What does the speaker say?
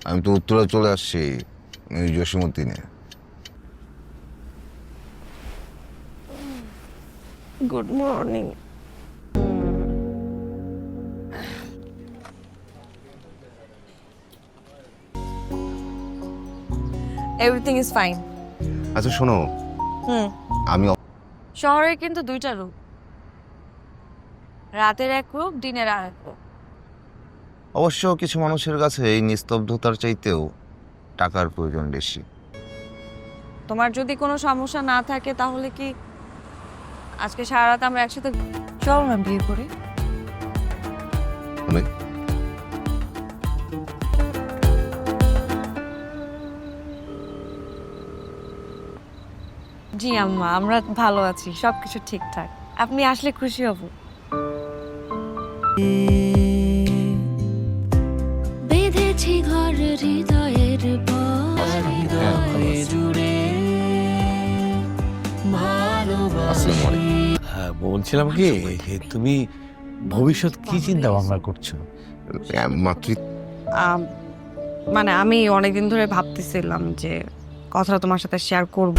আমি তো উত্তরে চলে আসছি জসীমউদ্দিনে। Good morning. Everything is fine. আচ্ছা শোনো, আমি শহরে কিন্তু দুইটা রূপ, রাতের এক রূপ, দিনের আর এক রূপ। অবশ্য কিছু মানুষের কাছে এই নিস্তব্ধতার চাইতেও টাকার প্রয়োজন বেশি। তোমার যদি কোনো সমস্যা না থাকে তাহলে কি আজকে সারা রাত আমরা একসাথে চল না বিয়ে করি? মানে জি আম্মা, আমরা ভালো আছি, সবকিছু ঠিকঠাক। আপনি আসলে খুশি হব। বেঁধেছি ঘর হৃদয়ের জুড়ে আসসালামু আলাইকুম। হ্যাঁ, বলছিলাম কি তুমি ভবিষ্যৎ কি চিন্তা ভাবনা করছো? মাতৃ মানে আমি অনেকদিন ধরে ভাবতেছিলাম যে কথাটা তোমার সাথে শেয়ার করব।